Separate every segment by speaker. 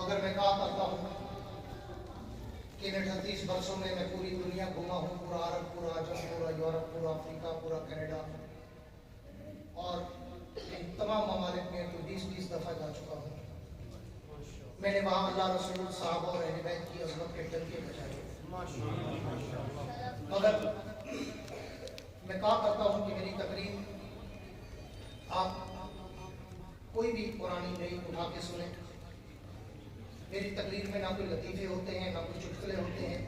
Speaker 1: मगर मैं कहा करता हूँ कि इन 38 वर्षों में मैं पूरी दुनिया घूमा हूँ, पूरा अरब, पूरा अजम, पूरा यूरोप, पूरा अफ्रीका, पूरा कनाडा, और इन तमाम ममालिक में तो 20-20 दफ़ा जा चुका हूँ। मैंने वहाँ अल्लाह रसूल साहब और अहले बैत की अज़मत के टंके बजाए, मगर मैं कहा करता हूँ कि मेरी तकरीर आप कोई भी पुरानी नई उठा के सुने। मेरी तकरीर में ना कोई लतीफ़े होते हैं, ना कोई चुटकुले होते हैं,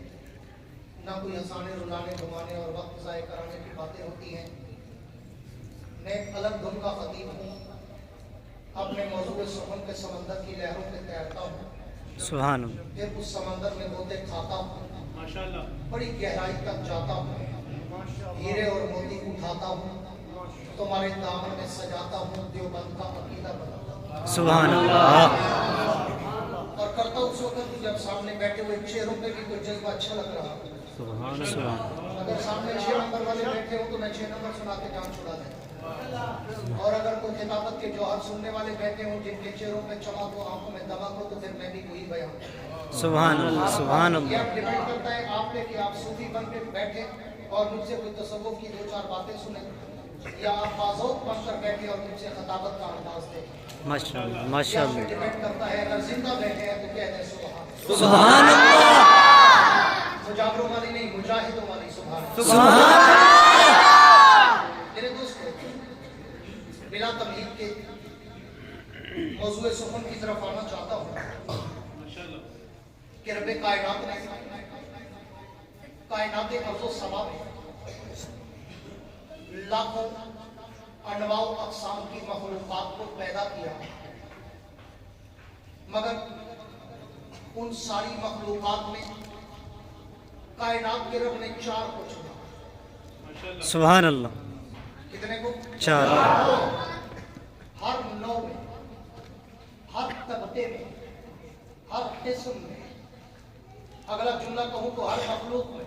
Speaker 1: ना कोई हंसाने रुलाने घुमाने और वक्त ज़ाय कराने की बातें होती हैं। मैं अलग धुन का ख़तीब हूँ, अपने मौजूद सुखन के समंदर की लहरों पे तैरता हूँ,
Speaker 2: सुभान अल्लाह,
Speaker 1: फिर उस समंदर में गोते खाता हूँ, माशाअल्लाह, बड़ी गहराई तक जाता हूँ, हीरे और मोती उठाता हूँ, तुम्हारे दामन में सजाता हूँ, देवबंद का अकीदा बनाता हूँ,
Speaker 2: सुभान अल्लाह।
Speaker 1: और करता उस वक्त जब सामने बैठे हुए चेहरों पे भी कोई जज्बा अच्छा लग रहा है।
Speaker 2: सुभान अल्लाह।
Speaker 1: अगर सामने 6 नंबर वाले बैठे हो तो मैं 6 नंबर सुना के जान छुड़ा दें, और अगर कोई खिताबत के जौहर सुनने वाले बैठे हों जिनके चेहरों पे चमक हो, आंखों में दमक हो, तो फिर मैं भी वही बयान।
Speaker 2: सुभान अल्लाह, सुभान अल्लाह।
Speaker 1: यह डिपेंड करता है आप पे कि आप सूफी बन के बैठे और मुझसे कोई तसव्वुफ की 2-4 बातें सुने, या आप बाज़ौक़ बनकर बैठे और मुझसे खिताबत का अंदाज देखें।
Speaker 2: माशाअल्लाह, माशाअल्लाह।
Speaker 1: डिपेंड करता है, अगर जिंदा बैठे हैं तो कहते हैं सुभान
Speaker 2: सुभान अल्लाह,
Speaker 1: मुजाबरों वाली नहीं, मुजाहिदों वाली सुभान
Speaker 2: सुभान अल्लाह।
Speaker 1: मेरे दोस्तों, बिला तमहीद के मौजूद सुखन की तरफ आना चाहता हूँ कि रब्बे कायनात ने कायनात अर्ज़ो समा में लाखों अनवाउ अक़साम की मखलूक़ात को पैदा किया, मगर उन सारी मखलूक़ात में कायनात के रब ने 4 को चुना।
Speaker 2: सुभान अल्लाह।
Speaker 1: कितने को?
Speaker 2: 4।
Speaker 1: हर नौ में, हर तबके में, हर किस्म में, अगला जुमला कहूँ तो हर मखलूक में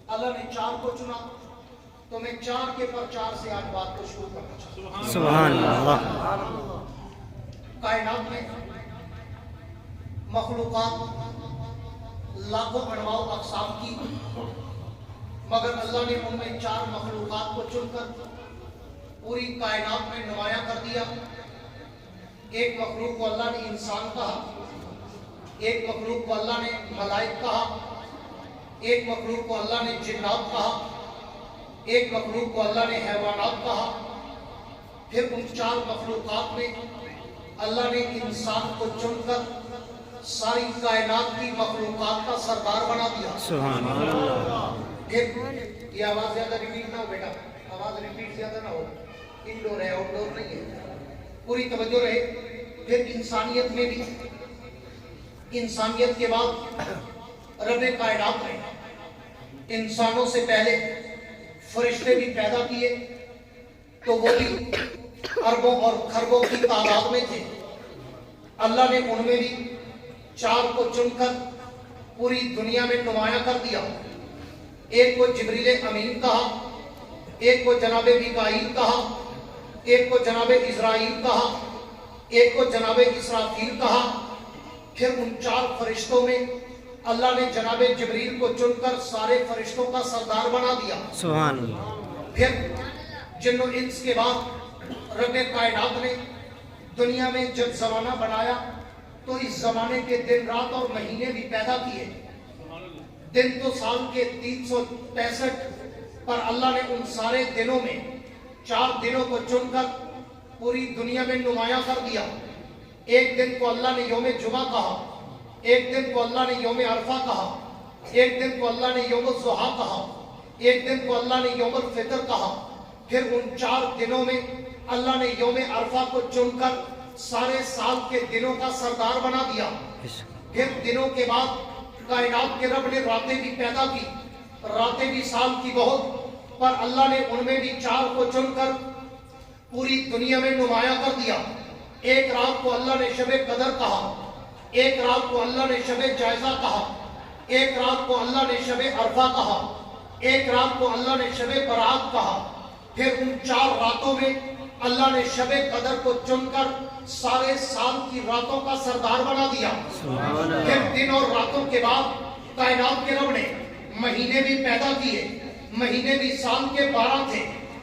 Speaker 1: अल्लाह ने 4 को चुना। तो मैं 4 के प्रचार से आज बात को शुरू करना चाहता हूँ।
Speaker 2: सुभान अल्लाह।
Speaker 1: कायनात में मखलूक़ात लाखों अनवाउ अक़साम की, मगर अल्लाह ने उनमें 4 मखलूक़ात को चुनकर पूरी कायनात में नुमायां कर दिया। एक मखलूक को अल्लाह ने इंसान कहा, एक मखलूक को अल्लाह ने मलाइक कहा, एक मखलूक को अल्लाह ने जिन्नात कहा, एक मखलूक को अल्लाह ने हैवानात कहा। फिर उन 4 मखलूक़ात में अल्लाह ने इंसान को चुनकर सारी कायनात की मखलूक़ात का सरदार बना दिया।
Speaker 2: सुभान अल्लाह।
Speaker 1: फिर ये आवाज़ ज़्यादा रिपीट ना हो बेटा, आवाज़ रिपीट ज़्यादा ना हो, इनडोर है आउटडोर नहीं है, पूरी तवज्जो रहे। फिर इंसानियत में भी, इंसानियत के बाद रब्बे कायनात ने इंसानों से पहले फरिश्ते भी पैदा किए, तो वो भी अरबों और खरबों की तादाद में थे। अल्लाह ने उनमें भी 4 को चुनकर पूरी दुनिया में नुमायां कर दिया। एक को जिब्रील अमीन कहा, एक को जनाबे मिकाईल कहा, एक को जनाबे इज़राइल कहा, एक को जनाबे इसराफील कहा। फिर उन 4 फरिश्तों में अल्लाह ने जनाबे जिब्रील को चुनकर सारे फरिश्तों का सरदार बना दिया।
Speaker 2: सुभान अल्लाह।
Speaker 1: फिर जिन्नो इंस के बाद रब्बे कायनात ने दुनिया में जब ज़माना बनाया तो इस ज़माने के दिन रात और महीने भी पैदा किए। दिन तो साल के 365, पर अल्लाह ने उन सारे दिनों में 4 दिनों को चुनकर पूरी दुनिया में नुमायां कर दिया। एक दिन को अल्लाह ने यौम जुमा कहा, एक दिन को अल्लाह ने यौम अरफा कहा, एक दिन को अल्लाह ने यौम ज़ुहा कहा, एक दिन को अल्लाह ने यौम फितर कहा। फिर उन 4 दिनों में अल्लाह ने यौम अरफा को चुनकर सारे साल के दिनों का सरदार बना दिया। फिर दिनों के बाद कायनात के रब ने रातें भी पैदा की, रातें भी साल की बहुत, पर अल्लाह ने उनमें भी 4 को चुनकर पूरी दुनिया में नुमायां कर दिया। एक रात को अल्लाह ने शबे कदर कहा, एक रात को अल्लाह ने शबे जायजा कहा, एक रात को अल्लाह ने शबे अरफा कहा, एक रात को अल्लाह ने शबे बरात कहा। फिर उन 4 रातों में अल्लाह ने शबे कदर को चुनकर सारे साल की रातों का सरदार बना दिया। फिर दिन और रातों के बाद कायनात के रब ने महीने भी पैदा किए। महीने भी साल के 12 थे,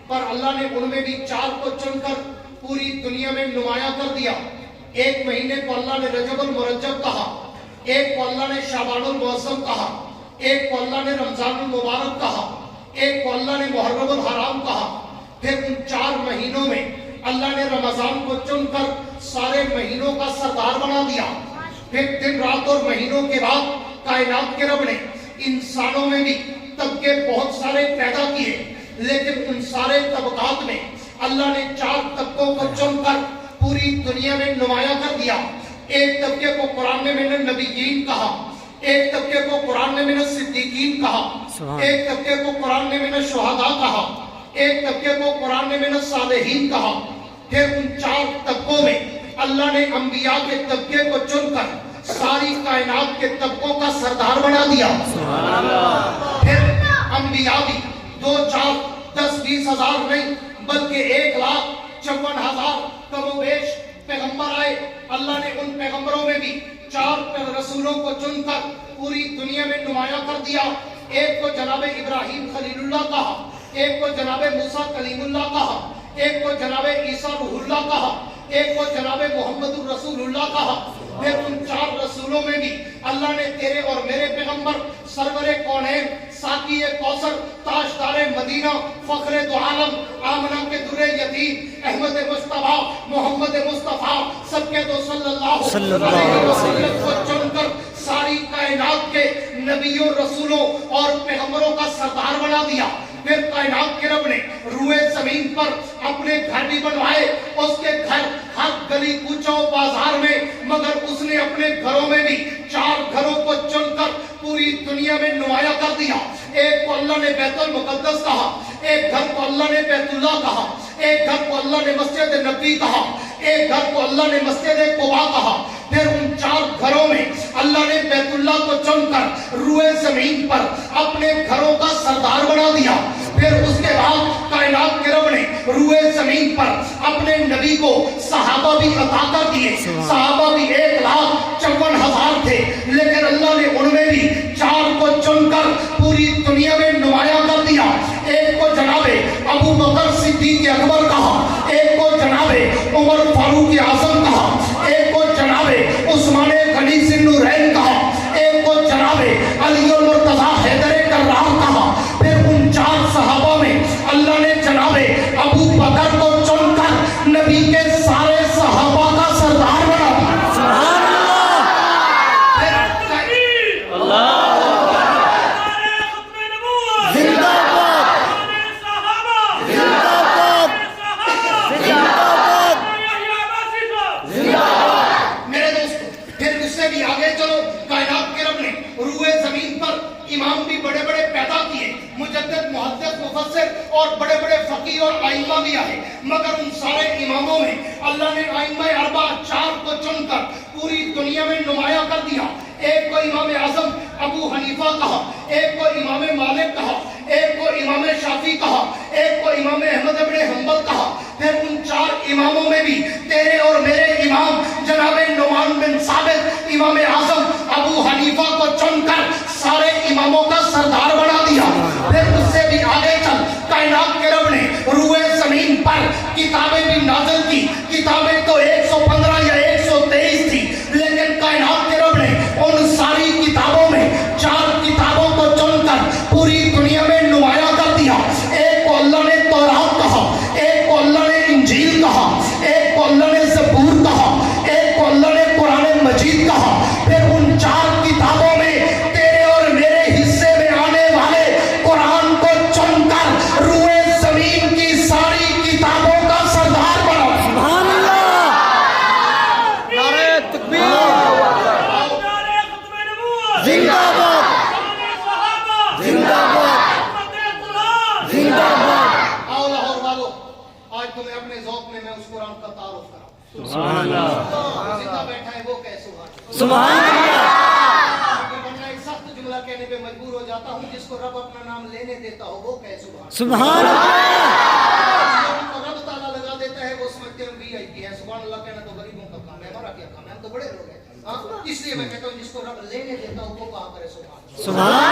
Speaker 1: पर अल्लाह ने उनमें भी 4 को चुनकर पूरी दुनिया में नुमाया कर दिया। एक महीने को अल्लाह ने रजबुल मुरज्जब कहा, एक को अल्लाह ने शाबानुल मुअज्जम कहा, एक को अल्लाह ने रमजानुल मुबारक कहा, एक को अल्लाह ने मुहर्रमुल हराम कहा। फिर उन 4 महीनों में अल्लाह ने रमजान को चुनकर सारे महीनों का सरदार बना दिया। फिर दिन रात और महीनों के बाद कायनात के रब ने इंसानों में भी तबके बहुत सारे पैदा किए, लेकिन उन सारे तबकात में अल्लाह ने 4 तबकों को चुनकर पूरी दुनिया में नुमाया कर दिया। एक तबके को कुरान में मैंने नबीयीन कहा, एक तबके को कुरान में मैंने सिद्दीकीन कहा, एक तबके को कुरान में मैंने शुहदा कहा, एक तबके को कुरान में मैंने सालेहीन कहा। फिर उन 4 तबकों में अल्लाह ने अंबिया के तबके को चुनकर सारी कायनात के तबकों का सरदार बना दिया। फिर अंबिया भी 2, 4, 10, 20 हजार नहीं, बल्कि 1,54,000 कमोबेश पैगंबर आए। अल्लाह ने उन पैगंबरों में भी 4 रसूलों को चुनकर पूरी दुनिया में नुमाया कर दिया। एक को जनाबे इब्राहिम खलीलुल्लाह कहा, एक को जनाबे मूसा कलीमुल्लाह कहा, एक को जनाबे ईसा रूहुल्लाह कहा, एक को जनाबे मोहम्मदुर रसूलुल्लाह कहा। फिर उन 4 रसूलों में भी अल्लाह ने तेरे और मेरे पैगंबर सरवरे कौनैन, साक़ी कौसर, ताजदारे मदीना, फखरे दो आलम, आमना के दुर्रे यतीम, अहमद मुस्तफा, मोहम्मद मुस्तफा, सबके तो सल्लल्लाहु अलैहि वसल्लम को चुनकर सारी कायनात के नबियों, रसूलों और पैगंबरों का सरदार बना दिया। फिर कायनात के रब ने रूए जमीन पर अपने घर भी बनवाए। उसके घर हर गली कूचों बाजार में, मगर उसने अपने घरों में भी 4 घरों को चुनकर पूरी दुनिया में नुमाया कर दिया। एक को अल्लाह ने बैतुल मुकद्दस कहा, एक घर को अल्लाह ने बैतुल्लाह कहा, एक घर को अल्लाह ने मस्जिद नबी कहा, एक घर को अल्लाह ने मस्जिद कुबा कहा। फिर उन 4 घरों में अल्लाह ने बैतुल्लाह को चुनकर रूए जमीन पर अपने घरों का सरदार बना दिया। फिर उसके बाद कायनात के रब ने रूए जमीन पर अपने नबी को सहाबा भी अता कर दिए। सहाबा भी 1,54,000 थे, लेकिन अल्लाह ने उनमें भी 4 को चुनकर पूरी दुनिया में नुमाया कर दिया। एक को जनाबे अबू बकर सिद्दीक अकबर कहा, एक को जनाबे उमर फारूक आजम कहा, एक को जनाबे उस्मान गनी ज़ुन्नूरैन कहा, एक को जनाबे अली और मुर्तज़ा हैदर कर्रार कहा। फिर उन 4 सहाबा में अल्लाह ने जनाबे अबू बकर को चुनकर नबी के सारे सहाबा का सरदार बना दिया। सुभान अल्लाह, इमाम भी बड़े बड़े पैदा किए, मुजद्दिद, मुहद्दिस, मुफस्सिर और बड़े बड़े फकीह और आइमा भी आए, मगर उन सारे इमामों में अल्लाह ने आइमा अरबा 4 को चुनकर पूरी दुनिया में नुमाया कर दिया। एक को इमाम आजम अबू हनीफा कहा, एक को इमाम मालिक कहा, एक को इमाम शाफी कहा, एक को इमाम अहमद इब्न हंबल कहा। फिर उन 4 इमामों में भी तेरे और मेरे इमाम जनाबे नुमान बिन साबित इमाम आजम अबू हनीफा को चुनकर सारे इमामों का सरदार बना दिया। फिर उससे भी आगे चल कायनात के रब ने रूए जमीन पर किताबें भी नाज़िल की। किताबें तो 115 या 123 थी, लेकिन कायनात के रब ने उन सारी किताबों में 4 किताबों को चुनकर पूरी दुनिया में नुमाया कर दिया। एक को अल्लाह ने तौरात कहा, एक को अल्लाह ने इंजील कहा, एक को अल्लाह ने ज़बूर कहा, एक को अल्लाह ने कुरान मजीद कहा। फिर उन 4 किताबों में तेरे और मेरे हिस्से में आने वाले कुरान को चुनकर रूए जमीन की सारी किताबों का सरदार बना। सुभान अल्लाह, नारे तकबीर, जिंदाबाद, जिंदाबाद, जिंदाबाद। आओ लाहौर वालों, आज तुम्हें अपने ज़ौक़ में मैं उस कुरान का तारुफ कराऊं। सुभान अल्लाह, जिंदा बैठा है वो कैसे हुआ? सुभान अल्लाह। वरना एक सख्त जुमला कहने पे मजबूर हो जाता हूँ, जिसको रब अपना नाम लेने देता हो वो कैसे हुआ? सुभान अल्लाह। रब ताला लगा देता है इसलिए मैं कहता हूँ जिसको रब लेने देता हूँ वो कहा करे सुभान अल्लाह।
Speaker 2: सुभान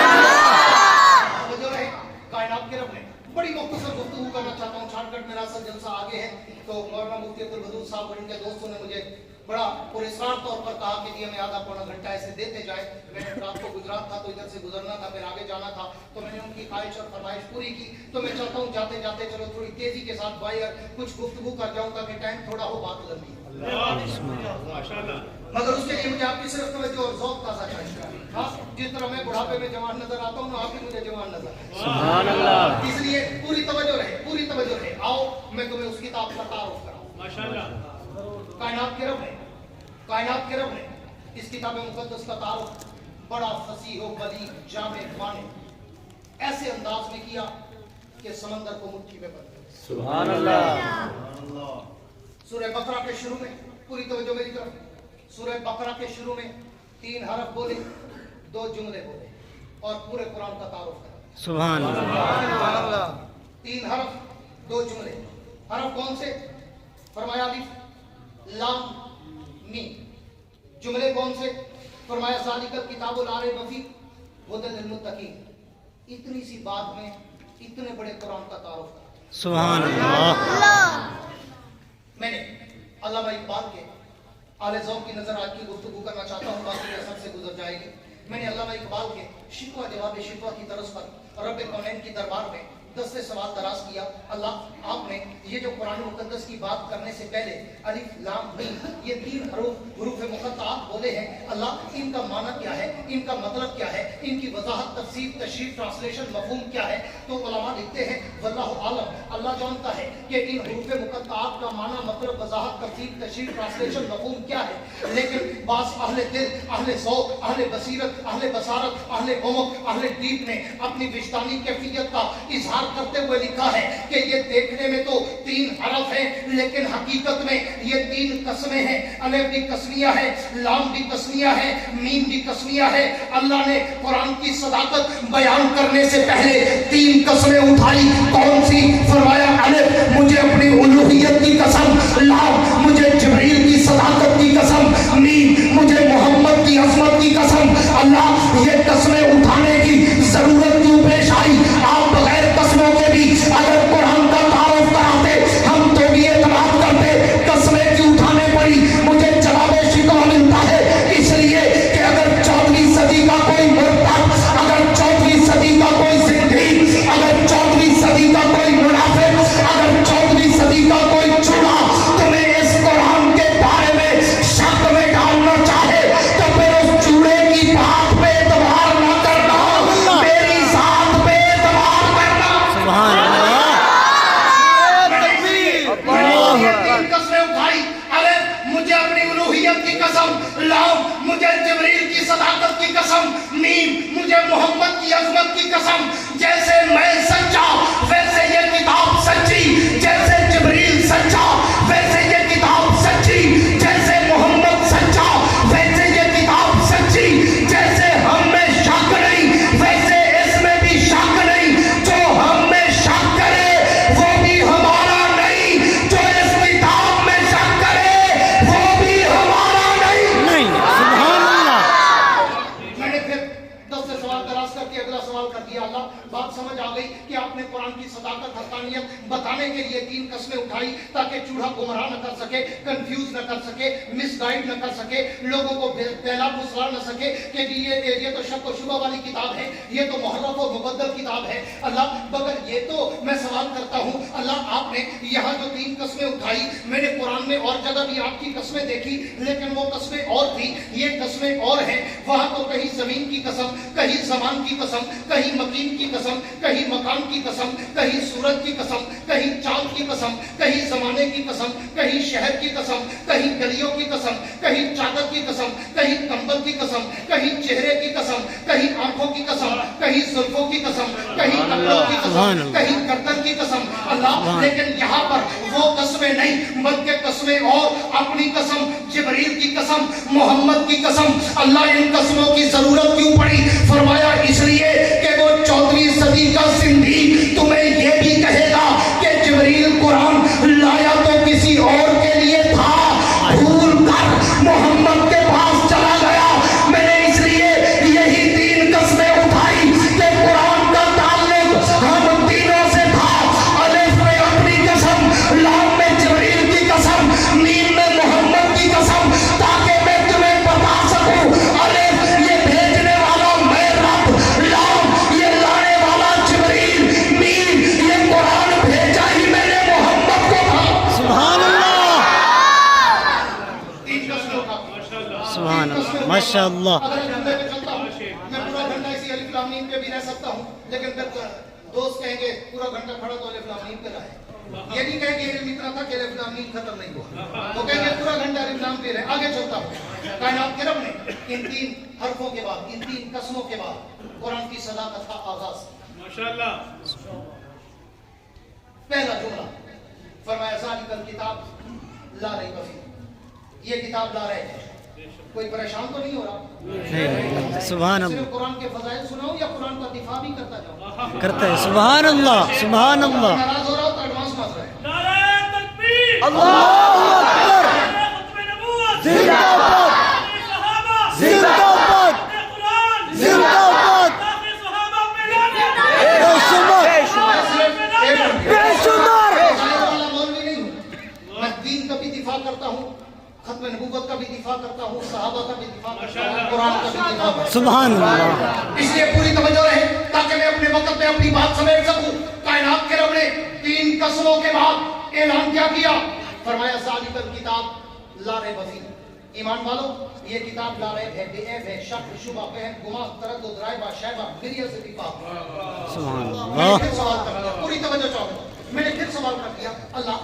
Speaker 1: वो जो है कायनात के रब ने बड़ी मुख्तसर गुफ्तगू करना चाहता हूँ, शॉर्टकट मेरा असल जलसा आगे है। तो मौलाना मुफ्ती अब्दुल वदूद साहब और इनके दोस्तों ने मुझे बड़ा पुरस्कार तौर पर कहा कि जी हमें आधा पौना घंटा ऐसे देते जाए। मैंने रात को गुजरात था तो इधर से गुजरना था, फिर आगे जाना था, तो मैंने उनकी ख्वाहिश और फरमाइश पूरी की। तो मैं चाहता हूँ जाते जाते चलो थोड़ी तेजी के साथ भाई कुछ गुफ्तगू कर जाऊँ ताकि टाइम थोड़ा हो, बात लंबी। मगर उसके लिए मुझे आपकी सिर्फ तवज्जो और ज़ौक़ ताज़ा चाहिए। हाँ, जिस तरह मैं बुढ़ापे में जवान नजर आता हूँ ना, आप भी मुझे जवान नजर आते हैं।
Speaker 2: सुभान अल्लाह।
Speaker 1: इसलिए पूरी तवज्जो रहे, पूरी तवज्जो रहे। आओ मैं तुम्हें उस किताब का तारुफ कराऊं। माशाअल्लाह। कायनात के रब ने, कायनात के रब ने इस किताब मुक़द्दस का तारुफ बड़ा फसीह व बलीग जामे माने ऐसे अंदाज में किया कि समंदर को मुट्ठी में बंद कर।
Speaker 2: सुभान अल्लाह।
Speaker 1: सूरह बकरा के शुरू में, पूरी तवज्जो मेरी तरफ, सूरह बकरा के शुरू में 3 हरफ बोले, 2 जुमले बोले और पूरे कुरान का तारुफ करा।
Speaker 2: सुभान अल्लाह।
Speaker 1: 3 हरफ 2 जुमले। हरफ कौन से? फरमाया अलिफ लाम मीम। जुमले कौन से? फरमाया ज़ालिकल किताबुल ला रैब फीह हुदल लिल मुत्तकीन। इतनी सी बात में इतने बड़े कुरान का तारुफ करा।
Speaker 2: सुभान अल्लाह।
Speaker 1: मैंने अल्लामा इकबाल के आले ज़ौक़ की नजर आज की गुफ्तगू करना चाहता हूँ, बाकी ये सबसे गुजर जाएगी। मैंने अल्लामा इकबाल के शिकवा जवाब शिकवा की तरस पर रब कौनैन की दरबार में 10 से सवाल दराज किया। अल्लाह आपने ये जो कुरान मुक़द्दस की बात करने से पहले अलिफ लाम मीम ये 3 हरूफ मुक़त्तआत बोले हैं, अल्लाह इनका माना क्या है, इनका मतलब क्या है, इनकी वजाहत तफसीर तशरीह ट्रांसलेशन मफहूम क्या है? तो उलमा लिखते हैं वल्लाहु आलम, अल्लाह जानता है कि इन हरूफ मुक़त्तआत का माना मतलब वजाहत तफसीर तशरीह ट्रांसलेशन मफहूम क्या है। लेकिन बास अहले दिल, अहले ज़ौक़, अहले बसीरत, अहले बसारत, अहले उमक, अहले दीप ने अपनी विजदानी कैफियत का इजहार करते हुए लिखा है कि ये देखने में तो 3 हरफ हैं, लेकिन हकीकत में ये 3 कस्में हैं। अलिफ भी कस्मिया है, लाम भी कस्मिया है, मीम भी कस्मिया है। अल्लाह ने कुरान की सदाकत बयान करने से पहले 3 कस्में उठाई। कौन सी? फरमाया अलिफ मुझे अपनी उलूहियत की कसम, लाम मुझे जिब्रील की सदाकत की कसम, मीम मुझे मोहम्मद की अज़मत की कसम। अल्लाह ये कस्में उठाने की जरूरत क्यों पेश आई? आप बगैर कस्मों के भी अगर कुरान का तारुफ कराते हम तो भी एतमाद करते, कस्में क्यों उठाने पड़ी? मुझे जवाब शिकवा मिलता है इसलिए कि अगर 14वीं सदी का कोई मुर्तद, अगर 14वीं सदी का कोई जिंदगी, अगर 14वीं सदी का कोई मुनाफिक, अगर 14वीं सदी का कोई चूड़ा तुम्हें इस कुरान के बारे में शक में डालना चाहे तो फिर उस चूड़े की बात पे एतबार न करना, मेरी साथ पे एतबार करना।
Speaker 2: सुभान अल्लाह।
Speaker 1: कसमें उठाई। अरे मुझे अपनी उलूहियत की कसम, लाम मुझे जिब्रील की सदाकत की कसम, मीम मुझे मोहम्मद की अज़मत की कसम। जैसे मैं सच्चा वैसे ये किताब सच्ची, जैसे जिब्रील सच्चा वैसे ये किताब सच्ची, जैसे मोहम्मद सच्चा वैसे ये किताब सच्ची, जैसे हम में शक नहीं वैसे इसमें भी शक नहीं। जो हम में शक करे वो भी हमारा नहीं, जो इस किताब में शक करे वो भी हमारा नहीं।
Speaker 2: सुभान अल्लाह।
Speaker 1: मैंने फिर 10 से सवाल दराज करके अगला सवाल कर दिया। अल्लाह बात समझ आ गई कि आपने कुरान की सदाकत हक़ानियत बताने के लिए 3 कस्में उठाई ताकि चूड़ा गुमराह न कर सके, कंफ्यूज न कर सके, मिसगाइड न कर सके, लोगों को पहला फुसला न सके कि ये तो शक व शुबा वाली किताब है, ये तो मुहर्रफ और मुबद्दल किताब है। अल्लाह मगर ये तो मैं सवाल करता हूँ, अल्लाह आपने यहाँ जो 3 कस्में उठाई, मैंने कुरान में और जगह भी आपकी कस्में देखी, लेकिन वो कस्में और थी, ये कस्में और हैं। वहाँ तो कहीं जमीन की कसम, कहीं जमान की कसम, कहीं मकीन की कसम, कहीं मकान की कसम, कहीं सूरज की कसम, कहीं चांद की कसम, कहीं जमाने की कसम, कहीं शहर की कसम, कहीं गलियों की कसम, कहीं चादर की कसम, कहीं कंबल की कसम, कहीं चेहरे की कसम, कहीं आंखों की कसम, कहीं जुल्फों की कसम, कहीं कपड़ों की कसम, कहीं गर्दन की कसम। अल्लाह लेकिन यहाँ पर वो कस्में नहीं बल्कि कस्में और अपनी कसम, जिब्रील की कसम, मोहम्मद की कसम। अल्लाह इन कस्मों की जरूरत क्यों पड़ी? फरमाया इसलिए कि वो 14वीं सदी का सिंधी तुम्हें ये भी कहेगा कि जिब्रील कुरान लाया तो किसी और के लिए था, भूल कर मोहम्मद के पास चला गया
Speaker 2: سبحان اللہ ماشاء اللہ
Speaker 1: اگر جھنڈے پہ چلتا ہوں میں پورا گھنٹہ اسی الف لام میم پہ بھی رہ سکتا ہوں، لیکن پھر دوست کہیں گے پورا گھنٹہ کھڑا تو الف لام میم پہ رہے، یہ نہیں کہیں گے علم اتنا تھا کہ الف لام میم ختم نہیں ہوا، وہ کہیں گے پورا گھنٹہ الف لام پہ رہے۔ آگے چلتا ہوں، کائنات کے رب نے ان 3 حرفوں کے بعد، ان 3 قسموں کے بعد قرآن کی صداقت کا آغاز ماشاءاللہ۔ پہلا جملہ فرمایا ذالک الکتاب لا ریب فیہ، یہ کتاب لا ریب ہے۔ کوئی پریشان تو نہیں ہو رہا؟
Speaker 2: سبحان
Speaker 1: صرف
Speaker 2: اللہ
Speaker 1: قرآن کے فضائل سناؤں یا قرآن کا دفاع بھی کرتا جاؤں؟
Speaker 2: کرتا ہے سبحان اللہ سبحان اللہ
Speaker 1: ناراض ہو رہا ہو تو ایڈوانس مت رہے۔
Speaker 3: نعرہ تکبیر،
Speaker 2: اللہ اکبر
Speaker 3: ختم نبوت،
Speaker 2: زندہ باد
Speaker 3: صحابہ،
Speaker 2: زندہ باد
Speaker 3: قرآن،
Speaker 2: زندہ باد
Speaker 3: باقی صحابہ پہ لانے،
Speaker 2: بے شمار بے شمار
Speaker 1: والا مولوی نہیں ہوں، میں دین کا بھی دفاع کرتا ہوں، ختم نبوت کا بھی دفاع کرتا ہوں، صحابہ کا بھی دفاع کرتا ہوں، قرآن کا بھی دفاع کرتا ہوں۔
Speaker 2: سبحان اللہ
Speaker 1: اس لیے پوری توجہ رہے تاکہ میں اپنے وقت میں اپنی بات سمیٹ سکوں۔ کائنات کے رب نے 3 قسموں کے بعد اعلان کیا کیا؟ فرمایا ذالک الکتاب لا ریب فیہ، ایمان والو یہ کتاب لا ریب ہے، بے عیب ہے، شک شبہ وہم گماہ تردد رائبہ شائبہ مریض سے بھی پاک۔
Speaker 2: سبحان
Speaker 1: میں نے
Speaker 2: اللہ
Speaker 1: پھر سوال کر دیا، پوری توجہ چاہوں، میں نے پھر سوال کر دیا، اللہ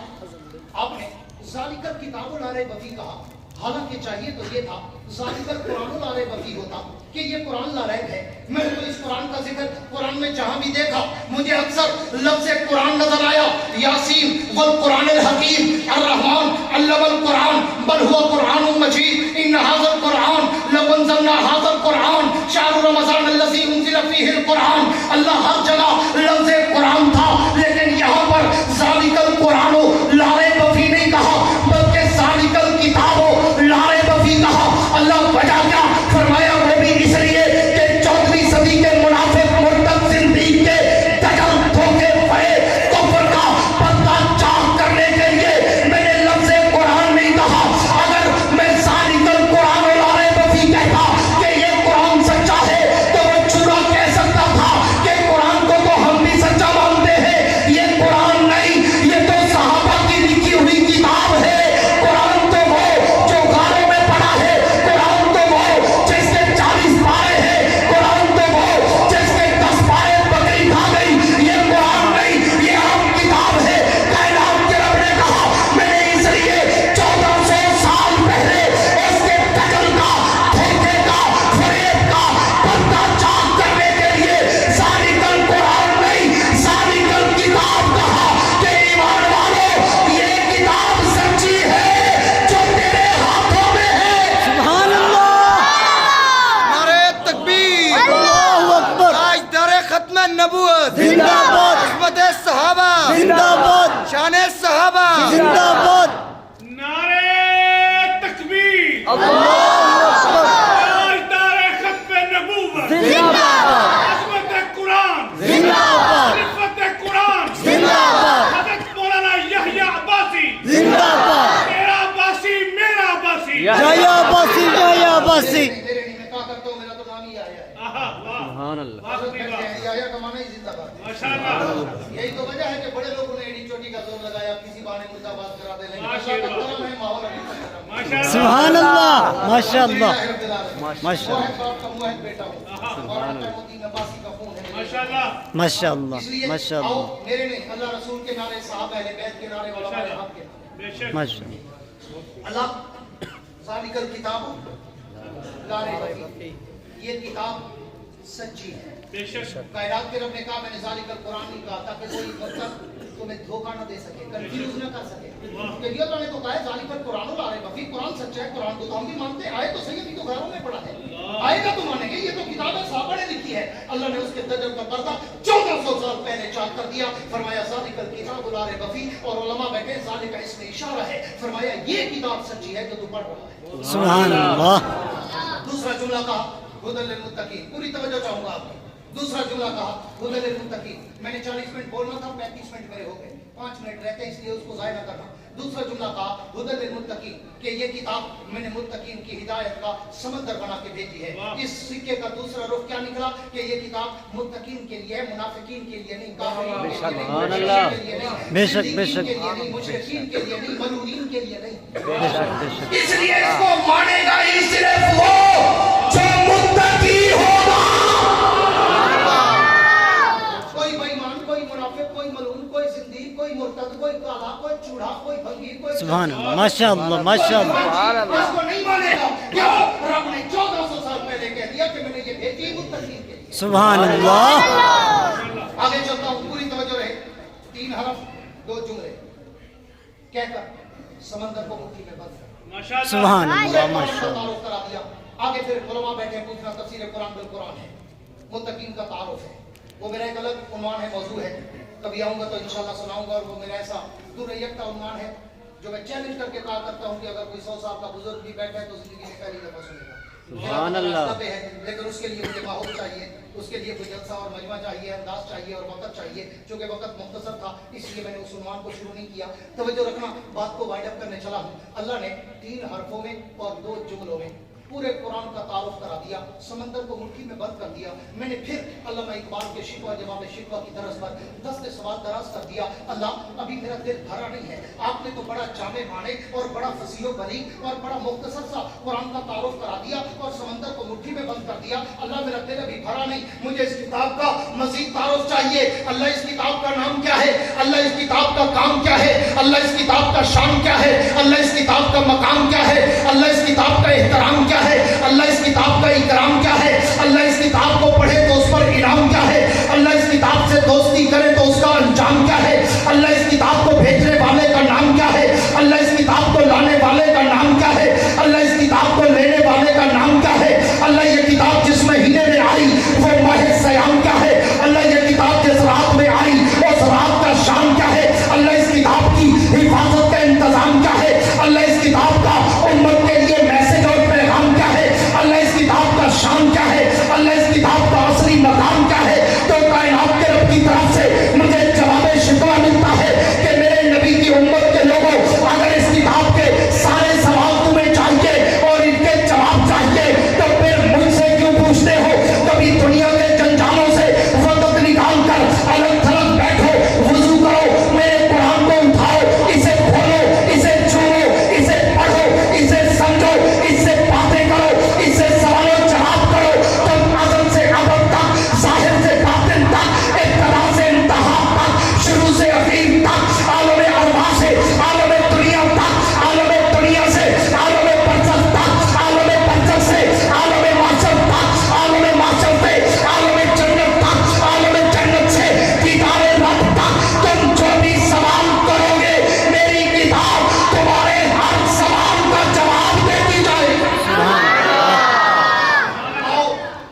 Speaker 1: آپ نے ذالک الکتاب لا ریب فیہ کہا، حالانکہ چاہیے تو یہ تھا ذالک القرآن لا ریب فیہ ہوتا کہ یہ قرآن لا ریب ہے۔ میں نے تو اس قرآن کا ذکر قرآن میں جہاں بھی دیکھا مجھے اکثر لفظ قرآن نظر آیا، یاسین والقرآن الحکیم الرحمن علم القرآن بل هو قرآن مجید ان هذا القرآن لو انزلنا هذا القرآن شهر رمضان الذي انزل فيه القرآن۔ اللہ ہر جگہ لفظ قرآن تھا، لیکن یہاں پر ذالک القرآن لا ریب فیہ نہیں کہا بلکہ ذالک الکتاب لا ریب فیہ کہا۔ اللہ وجہ کیا فرمایا؟ وہ بھی اس لیے کہ 14ویں صدی کے منافق مرتد زندگی کے دجل دھوکے پڑے کفر کا پردہ چاک کرنے کے لیے میں نے لفظ قرآن نہیں کہا۔ اگر میں ذالک القرآن لا ریب فیہ کہتا کہ یہ قرآن سچا ہے تو وہ چھوڑا کہہ سکتا تھا کہ قرآن کو تو ہم بھی سچا مانتے ہیں، یہ قرآن نہیں، یہ تو صحابہ کی لکھی ہوئی کتاب ہے۔ قرآن تو وہ جو غاروں میں پڑا ہے، قرآن تو وہ جس کے 40 پارے ہیں، قرآن تو وہ جس کے 10 پارے بکری کھا گئی، یہ قرآن نہیں، یہ عام کتاب ہے۔ کائنات کے رب نے کہا میں نے اس لیے 1400 سال پہلے اس کے دجل کا دھوکے کا فریب کا پردہ چاک کرنے کے لیے ذالک القرآن نہیں ذالک الکتاب کہا کہ ایمان والو یہ کتاب سچی ہے جو تیرے ہاتھوں میں ہے۔
Speaker 2: سبحان اللہ
Speaker 4: نعرہ تکبیر،
Speaker 2: اللہ اکبر
Speaker 4: تاجدار ختم نبوت،
Speaker 2: زندہ باد
Speaker 4: عصمت صحابہ،
Speaker 2: زندہ باد
Speaker 4: شان صحابہ،
Speaker 2: زندہ باد
Speaker 3: نعرہ تکبیر،
Speaker 2: اللہ اکبر
Speaker 3: تاجدار ختم نبوت،
Speaker 2: زندہ باد
Speaker 3: عظمت قرآن،
Speaker 2: زندہ باد
Speaker 3: عفت قرآن،
Speaker 2: زندہ باد
Speaker 3: حضرت مولانا یحییٰ عباسی،
Speaker 2: زندہ باد
Speaker 3: تیرا عباسی میرا عباسی،
Speaker 2: جایا باسی جایا باسی
Speaker 1: میرے نہیں، میں کہا کرتا ہوں میرا تو نام ہی آیا ہے،
Speaker 3: آہا، واہ،
Speaker 2: سبحان اللہ
Speaker 3: واہ بھی واہ،
Speaker 1: آیا کا معنی ہی زندہ باد۔
Speaker 3: ماشاءاللہ،
Speaker 1: یہی تو وجہ ہے کہ بڑے لوگوں نے ایڈی چوٹی کا زور لگایا، کسی بہانے مرد آباد کرا دے لیں،
Speaker 3: ماشاء اللہ۔
Speaker 1: کرم ہے، ماحول ابھی تک کرم ہے۔
Speaker 3: ماشاءاللہ،
Speaker 2: سبحان اللہ ماشاء اللہ
Speaker 1: ماشاء
Speaker 2: ماشاء اللہ
Speaker 1: باپ کا موحد بیٹا ہوں اور الدین عباسی کا خون ہے۔
Speaker 3: ماشاءاللہ،
Speaker 2: ماشاء
Speaker 1: اس
Speaker 2: اللہ
Speaker 1: لیے
Speaker 2: ماشاء
Speaker 1: آؤ
Speaker 2: اللہ
Speaker 1: میرے نہیں، اللہ رسول کے نعرے، صحابہ اہل بیت کے نعرے، علماء حق کے نعرے۔
Speaker 3: بے شک،
Speaker 2: ماشاء اللہ
Speaker 1: اللہ ذالک الکتاب لا ریب فیہ، یہ کتاب سچی ہے۔
Speaker 3: بے شک،
Speaker 1: کائنات کے رب نے کہا میں نے ذالک القرآن نہیں کہا تاکہ کوئی مطلب تمہیں دھوکہ نہ دے سکے، کنفیوز نہ کر سکے، کیونکہ اللہ نے تو کہا ہے ذالک القرآن لا ریب فیہ، قرآن سچا ہے، قرآن کو تو ہم بھی مانتے ہیں، آئے تو صحیح، ابھی تو گھروں میں پڑا ہے، آئے گا تو مانیں گے، یہ تو کتاب ہے صحابہ نے لکھی ہے۔ اللہ نے اس کے دجل کا پردہ 1400 سال پہلے چاک کر دیا، فرمایا ذالک الکتاب لا ریب فیہ، اور علماء بیٹھے ذالک اس میں اشارہ ہے، فرمایا یہ کتاب سچی ہے جو تو پڑھ رہا ہے۔
Speaker 2: سبحان اللہ
Speaker 1: دوسرا جملہ کہا ہدی للمتقین، پوری توجہ چاہوں گا آپ کی۔ دوسرا جملہ کہا ہدی للمتقین، میں نے 40 منٹ بولنا تھا، 35 منٹ میرے ہو گئے، 5 منٹ رہتے ہیں اس لیے اس کو ضائع نہ کرنا۔ دوسرا جملہ کہا ہدی للمتقین کہ یہ کتاب میں نے متقین کی ہدایت کا سمندر بنا کے بھیجی ہے۔ اس سکے کا دوسرا رخ کیا نکلا کہ یہ کتاب متقین کے لیے ہے، منافقین کے لیے نہیں، کافرین کے لیے نہیں،
Speaker 2: سبحان اللہ۔
Speaker 1: کے لیے نہیں،
Speaker 2: بے شک، بے شک۔
Speaker 1: صدیقین کے لیے نہیں، مشرکین کے لیے نہیں، ملعونین کے لیے نہیں۔
Speaker 2: بے شک بے شک
Speaker 1: اس لیے اس کو مانے گا ہی صرف
Speaker 2: सुभान अल्लाह माशाअल्लाह माशाअल्लाह
Speaker 1: इसको नहीं मानेगा। क्यों? रब ने 1400 साल पहले कह दिया कि मैंने ये भेजी मुत्तकीन के लिए।
Speaker 2: सुभान अल्लाह
Speaker 1: आगे चलता हूँ, पूरी तवज्जो रहे। 3 हरफ 2 जुमले कहकर समंदर को मुट्ठी में बंद कर
Speaker 2: सुभान
Speaker 1: पूरे
Speaker 2: अल्लाह
Speaker 1: कुरान का
Speaker 2: माशाअल्लाह
Speaker 1: तारुफ करा दिया। आगे फिर उलमा बैठे पूछना तफसीर कुरान बिल कुरान है, मुत्तकीन का तारुफ है, वो मेरा एक अलग उन्वान है, मौजू है, कभी आऊंगा तो इंशाल्लाह सुनाऊंगा। और वो मेरा ऐसा दुर्रयत का उन्वान है जो मैं चैलेंज करके कहा करता हूँ कि अगर कोई 100 साल का बुजुर्ग भी बैठा है तो जिंदगी में पहली दफा सुनेगा।
Speaker 2: सुभान अल्लाह।
Speaker 1: रास्ता पे है, लेकिन उसके लिए मुझे माहौल चाहिए, उसके लिए कोई जलसा और मजमा चाहिए, अंदाज चाहिए और वक्त चाहिए। चूंकि वक्त मुख्तसर था इसलिए मैंने उस उन्वान को शुरू नहीं किया। तवज्जो रखना, बात को वाइड अप करने चला हूँ। अल्लाह ने 3 हरफों में और 2 जुमलों में पूरे कुरान का तारुफ करा दिया, समंदर को मुट्ठी में बंद कर दिया। मैंने फिर अल्लामा इकबाल के शिकवा जवाब शिकवा की तरस पर 10 सवाल दराज कर दिया। अल्लाह अभी मेरा दिल भरा नहीं है, आपने तो बड़ा जामे माने और बड़ा फसीहो बनी और बड़ा मुख्तसर सा कुरान का तारुफ करा दिया और समंदर को मुट्ठी में बंद कर दिया। अल्लाह मेरा दिल अभी भरा नहीं, मुझे इस किताब का मजीद तारुफ चाहिए। अल्लाह इस किताब का नाम क्या है, अल्लाह इस किताब का काम क्या है, अल्लाह इस किताब का शान क्या है, अल्लाह इस किताब का मकाम क्या है, अल्लाह इस किताब का एहतराम क्या है, अल्लाह इस किताब का इकराम क्या है, अल्लाह इस किताब को पढ़े तो उस पर इनाम क्या है, अल्लाह इस किताब से दोस्ती करे तो उसका अंजाम क्या है, अल्लाह इस किताब को भेजने वाले का नाम क्या है, अल्लाह इस किताब को लाने वाले का नाम क्या है, अल्लाह इस किताब को लेने वाले का नाम क्या है, अल्लाह ये किताब जिस महीने में आई वो माह सयाम क्या है, अल्लाह ये किताब जिस रात में आई उस रात का शाम क्या है, अल्लाह इस किताब की हिफाजत का इंतजाम क्या है, अल्लाह इस किताब का उम्मत के लिए मैसेज और पैगाम क्या है, अल्लाह इस किताब का शान क्या है, अल्लाह इस किताब का असली मकाम क्या है। तो कायनात के रब की तरफ से मुझे जवाब शिकवा मिलता है कि मेरे नबी की उम्मत के लोगों, अगर इस किताब के सारे सवाल तुम्हें चाहिए और इनके जवाब चाहिए तो फिर मुझसे क्यों पूछते हो? कभी दुनिया के जंजालों से वक्त निकाल कर अलग थलग बैठो, वुजू करो, मेरे कुरान को उठाओ, इसे खोलो, इसे छूओ, इसे पढ़ो, इसे समझो, इससे बातें करो, इससे सवालों जवाब करो। तुम आदम से अबद तक, जाहिर से बातिन तक, इब्तिदा से इंतहा तक, शुरू से अखीर तक, आलम अरवा से आलम दुनिया तक, आलम दुनिया से आलम बरज़ख तक, आलम बरज़ख से आलम माशर तक, आलम माशर से आलम जन्नत तक, आलम जन्नत से दीदारे रब तक, तुम जो भी सवाल करोगे मेरी किताब तुम्हारे हर सवाल का जवाब देती जाएगी। आओ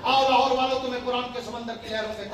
Speaker 1: आओ लाहौर वालों, तुम्हें कुरान के समंदर की लहरों में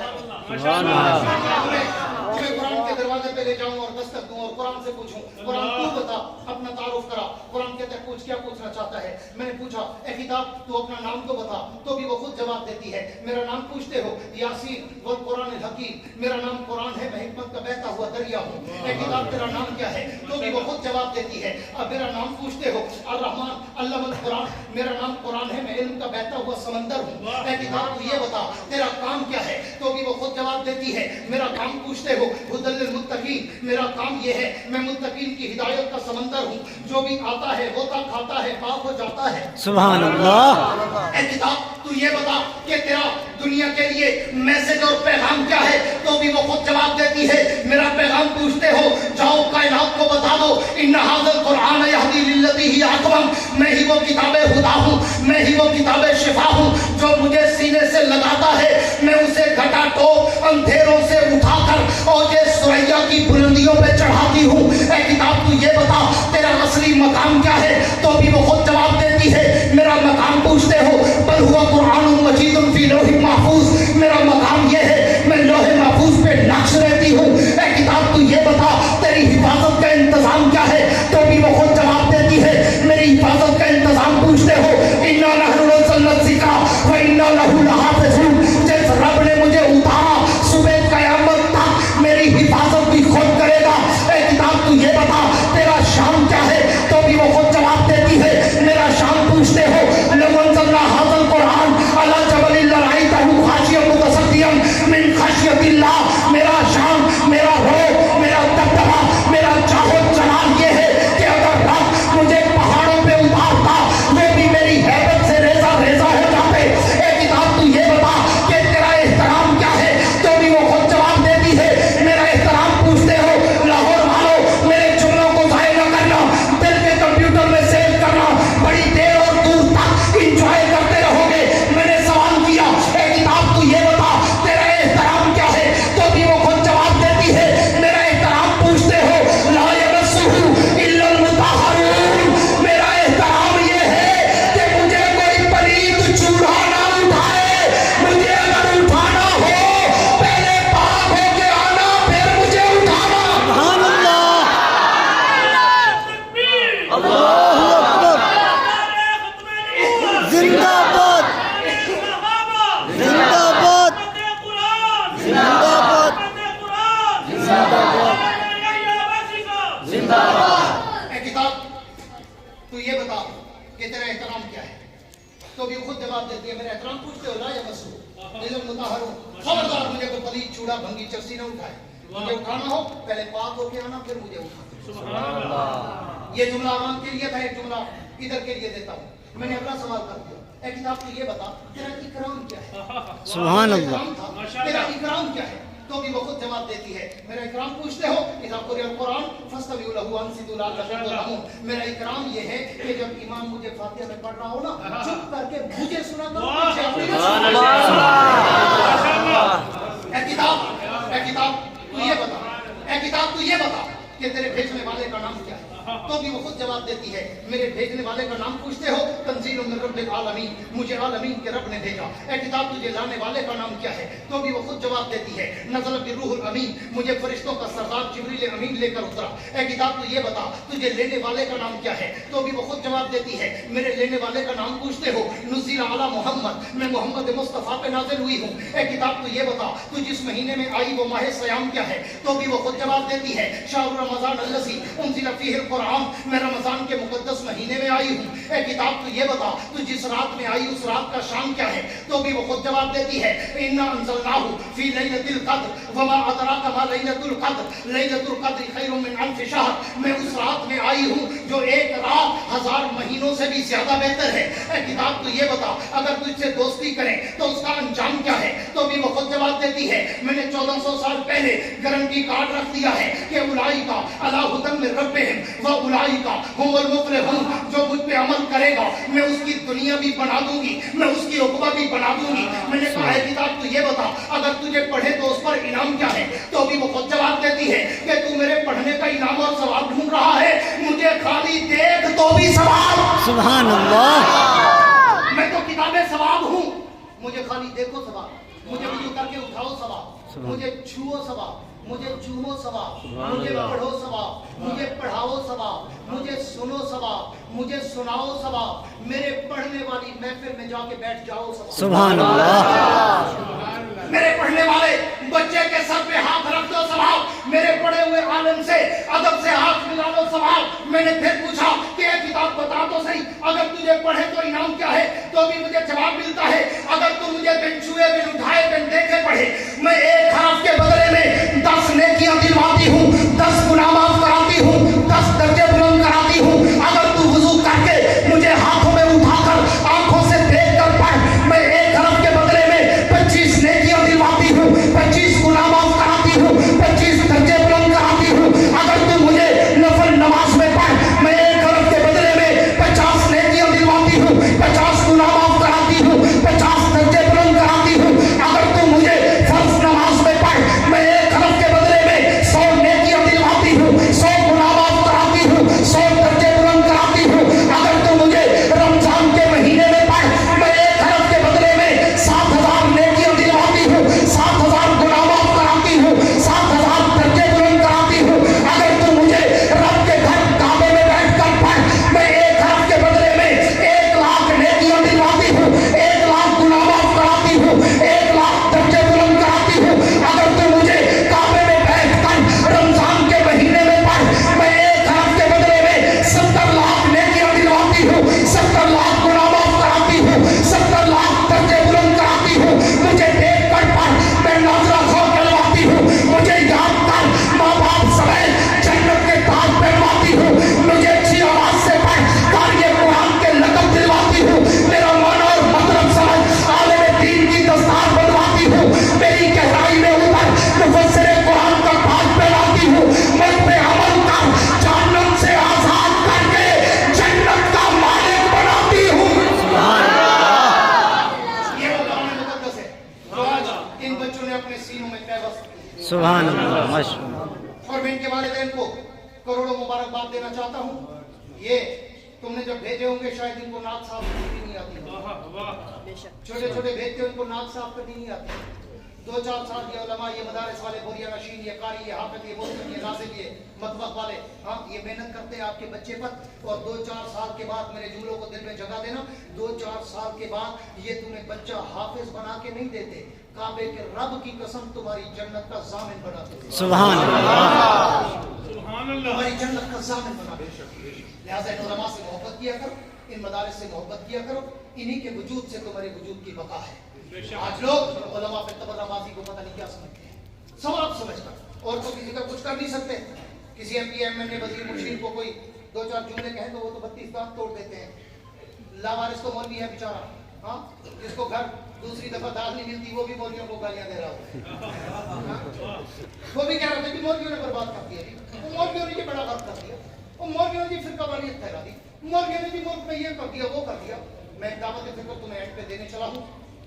Speaker 1: तुम्हें कुरान के दरवाजे पे ले जाऊं और दस्तक दूं और कुरान से पूछूं, कुरान तू बता, अपना तारुफ करा। कुरान कहता है पूछ, क्या पूछना चाहता है? मैंने पूछा ए किताब तू अपना नाम तो बता, तो भी वो खुद जवाब देती है। मेरा नाम पूछते हो? यासीन वल कुरान अल हकीम, मेरा नाम कुरान है, मैं हिकमत का बहता हुआ दरिया हूं। ए किताब तेरा नाम क्या है? तो भी वो खुद जवाब देती है। अब मेरा नाम पूछते हो? अर रहमान अल्लामल कुरान, मेरा नाम कुरान है, मैं इल्म का बहता हुआ समंदर हूं। ए किताब तू ये बता तेरा काम क्या है? तो भी वो खुद जवाब देती है। मेरा काम पूछते हो? हुदल लिल मुत्तकीन, मेरा काम ये है, मैं मुत्तकीन की हिदायत का समंदर हूं, जो भी आता है होता खाता है पाक हो जाता है।
Speaker 2: सुभान अल्लाह।
Speaker 1: ए किताब तू ये बता कि तेरा दुनिया के लिए मैसेज और पैगाम क्या है? तो भी वो खुद जवाब देती है। मेरा पैगाम पूछते हो? जाओ कायनात को बता दो, इन्ना हाज़ल कुरान यहदी लिल्लती ही अक़वम, मैं ही वो किताब खुदा हूँ, मैं ही वो किताब शिफा हूँ, जो मुझे सीने से लगाता है मैं उसे घटा टोप अंधेरों से उठाकर और ये सुरैया की बुलंदियों पे चढ़ाती हूँ। ए किताब तू ये बता तेरा असली मकाम क्या है? तो भी वो खुद जवाब देती है। मेरा मकाम पूछते हो? बल हुआ कुरान मजीदुन फी लौहिल महफूज, मेरा मकाम ये है, मैं लोहे महफूज पे नक्श रहती हूँ। ए किताब तू ये बता तेरी हिफाजत का इंतजाम क्या है? तो भी वो खुद जवाब देती है। मेरी हिफाजत का इंतजाम पूछते हो? इन्ना नहनु नज़्ज़लना ज़िक्रा व इन्ना लहू लहाफ़िज़ून, जिस रब ने मुझे उतारा सुबह कयामत तक मेरी हिफाजत भी खुद करेगा। ए किताब तू ये बता तेरा शाम क्या है? तो भी वो खुद जवाब احترام کیا ہے؟ تو بھی خود جواب دیتی ہے میرا احترام پوچھتے ہو لا یا مسو دل متحر ہوں خبردار مجھے کو پلید چوڑا بھنگی چرسی نہ اٹھائے مجھے اٹھانا ہو پہلے پاک ہو کے آنا پھر مجھے اٹھانا یہ جملہ عوام کے لیے تھا ایک جملہ ادھر کے لیے دیتا ہوں میں نے اگلا سوال کر دیا اے کتاب تو یہ بتا تیرا اکرام کیا ہے
Speaker 2: سبحان اللہ
Speaker 1: اکرام تھا تیرا اکرام کیا ہے تو بھی وہ خود جواب دیتی ہے میرا اکرام پوچھتے ہو اذا قرئ القرآن فاستمعوا له وانصتوا لعلكم ترحمون میرا اکرام یہ ہے کہ جب امام مجھے فاتحہ میں پڑھ رہا ہو نا چپ کر کے مجھے سنا کرو مجھے اپنی اے کتاب تو یہ بتا اے کتاب تو یہ بتا کہ تیرے بھیجنے والے کا نام کیا ہے تو بھی وہ خود جواب دیتی ہے میرے بھیجنے والے کا نام پوچھتے ہو تنزیل من رب العالمین مجھے عالمین کے رب نے بھیجا اے کتاب تجھے لانے والے کا نام کیا ہے تو بھی وہ خود جواب دیتی ہے نزل بالروح الامین مجھے فرشتوں کا سردار جبریل امین لے کر اترا اے کتاب تو یہ بتا تجھے لینے والے کا نام کیا ہے تو بھی وہ خود جواب دیتی ہے میرے لینے والے کا نام پوچھتے ہو نزل علی محمد میں محمد مصطفیٰ پہ نازل ہوئی ہوں اے کتاب تو یہ بتا تو جس مہینے میں آئی وہ ماہ سیام کیا ہے تو بھی وہ خود جواب دیتی ہے شہر رمضان الذی انزل فیہ القرآن میں رمضان کے مقدس مہینے میں آئی ہوں اے کتاب تو یہ بتا تو جس رات میں آئی اس رات کا شام کیا ہے تو بھی وہ خود جواب دیتی ہے انا انزلناہ فی لیلۃ القدر وما ادراک ما لیلۃ القدر لیلۃ القدر خیر من الف شہر میں اس رات میں آئی ہوں جو ایک رات 1000 مہینوں سے بھی زیادہ بہتر ہے اے کتاب تو یہ بتا اگر تجھ سے دوستی کریں تو اس کا انجام کیا ہے تو بھی وہ خود جواب دیتی ہے میں نے 1400 سال پہلے گارنٹی کارڈ رکھ دیا ہے کہ اولئک علی ھدی من ربہم واولئک هم المفلحون جو مجھ پہ عمل کرے گا میں اس کی دنیا بھی بنا دوں گی میں اس کی عقبہ بھی بنا دوں گی میں نے کہا ہے کتاب تو یہ بتا اگر تجھے پڑھے تو اس پر انعام کیا ہے تو بھی وہ خود جواب دیتی ہے کہ تو میرے پڑھنے کا انعام اور ثواب ڈھونڈ رہا ہے مجھے خالی دیکھ تو بھی ثواب
Speaker 2: سبحان اللہ
Speaker 1: میں تو کتاب ثواب ہوں مجھے خالی دیکھو ثواب مجھے وضو کر کے اٹھاؤ ثواب مجھے چھوؤ ثواب مجھے چومو ثواب مجھے پڑھو ثواب مجھے پڑھاؤ ثواب مجھے سنو ثواب مجھے سناؤ ثواب میرے پڑھنے والی محفل میں جا کے بیٹھ جاؤ ثواب
Speaker 2: سبحان اللہ
Speaker 1: میرے پڑھنے والے بچے کے سر پہ ہاتھ رکھ دو ثواب میرے پڑھے ہوئے عالم سے ادب سے ہاتھ ملا دو ثواب میں نے پھر پوچھا کہ یہ کتاب بتا تو صحیح اگر تجھے پڑھے تو انعام کیا ہے تو بھی مجھے جواب ملتا ہے اگر تو مجھے بن چھوئے بن اٹھائے بن دیکھے پڑھے میں ایک حرف کے بدلے میں 10 نیکیاں دلواتی ہوں 10 گناہ معاف کراتی ہوں 10 درجے بلند کراتی ہوں اگر تو وضو کر کے مجھے ہاتھوں میں اٹھا کر آنکھوں سے دیکھ کر پڑھ میں ایک حرف کے بدلے میں 25 نیکیاں دلواتی ہوں 25 گناہ معاف کراتی ہوں 25 درجے بلند کراتی ہوں اگر تو مجھے نفل نماز میں پڑھ میں ایک حرف کے بدلے میں 50 نیکیاں دلواتی ہوں 50 گناہ معاف کراتی ہوں 50 درجے بلند کراتی ہوں اگر تو مجھے فرض نماز میں پڑھ میں ایک حرف کے بدلے میں 100 نیکیاں دلواتی ہوں 100 گناہ معاف کراتی ہوں 100 درجے بلند کراتی ہوں اگر تو مجھے رمضان کے مہینے میں پڑھ میں ایک حرف کے بدلے میں 7000 نیکیاں دلواتی ہوں 7000 گناہ معاف کراتی ہوں 7000 درجے بلند کراتی ہوں اگر تو مجھے رب کے گھر کعبے میں بیٹھ کر پڑھ میں ایک حرف کے بدلے میں 1 لاکھ نیکیاں دلواتی ہوں 1 لاکھ گناہ معاف کراتی ہوں 1 لاکھ درجے بلند کراتی ہوں اگر تو مجھے کعبے میں بیٹھ کر رمضان کے مہینے میں پڑھ میں ایک حرف کے بدلے میں 70 لاکھ نیکیاں دلواتی ہوں 70 لاکھ گناہ معاف کراتی ہوں 70 لاکھ درجے بلند کراتی ہوں مجھے دیکھ کر پڑھ میں ناظرہ خو کرواتی ہوں مجھے یاد کر ماں باپ سمیت جنت کے تاج پہنواتی ہوں مجھے اچھی آواز سے پڑھ قاری قرآن کے لقب دلواتی ہوں میرا معنی اور مطلب سمجھ عالم دین کی دستار بنواتی ہوں میری گہرائی میں اتر مفسر قرآن کا تاج پہناتی ہوں مجھ پہ عمل کر جہنم سے آزاد کر کے جنت کا مالک بناتی ہوں یہ وہ قرآن مقدس ہے جو آج ان بچوں نے اپنے سینوں میں پیوست کی
Speaker 2: سبحان اللہ ماشاء اللہ
Speaker 1: اور میں ان کے والدین کو کروڑوں مبارکباد دینا چاہتا ہوں یہ تم نے جب بھیجے ہوں گے شاید ان کو ناک صاف کرنی نہیں آتی چھوٹے چھوٹے بھیجتے ان کو ناک صاف کرنی نہیں آتی 2-4 سال یہ علماء یہ مدارس والے بوریا نشین یہ قاری یہ حافظ یہ مستم یہ ناظم یہ مطبخ والے ہاں یہ محنت کرتے ہیں آپ کے بچے پر اور 2-4 سال کے بعد میرے جملوں کو دل میں جگہ دینا 2-4 سال کے بعد یہ تمہیں بچہ حافظ بنا کے نہیں دیتے کعبے کے رب کی قسم تمہاری جنت کا ضامن بنا دیتے
Speaker 2: سبحان اللہ
Speaker 3: سبحان اللہ
Speaker 1: تمہاری جنت کا ضامن بنا دیتے لہٰذا ان علماء سے محبت کیا کرو इन मदारिस से मोहब्बत किया करो, इन्हीं के वजूद से तुम्हारे वजूद की बका है। आज लोग उलमा पे तबर्राबाजी को पता नहीं क्या समझते हैं, सवाब समझकर, और तो किसी का कुछ कर नहीं सकते। किसी MP MLA वजीर मुर्शीद को कोई 2-4 जुमले कहे तो वो तो 32 दांत तोड़ देते हैं। लावारिस तो मौलवी है बेचारा, हाँ, जिसको घर दूसरी दफा दाल नहीं मिलती वो भी मौलवियों को गालियां दे रहा होता है, हाँ? वो भी कह रहा था कि मौलवियों ने बर्बाद कर दिया, वो मौलवियों ने ये बड़ा गलत कर दिया, वो मौलवियों ने फिरकावानियत फैला दी, मौलवियों ने मुल्क में ये कर दिया वो कर दिया। मैं दावत फिक्र तुम्हें एंड पे देने चला हूँ,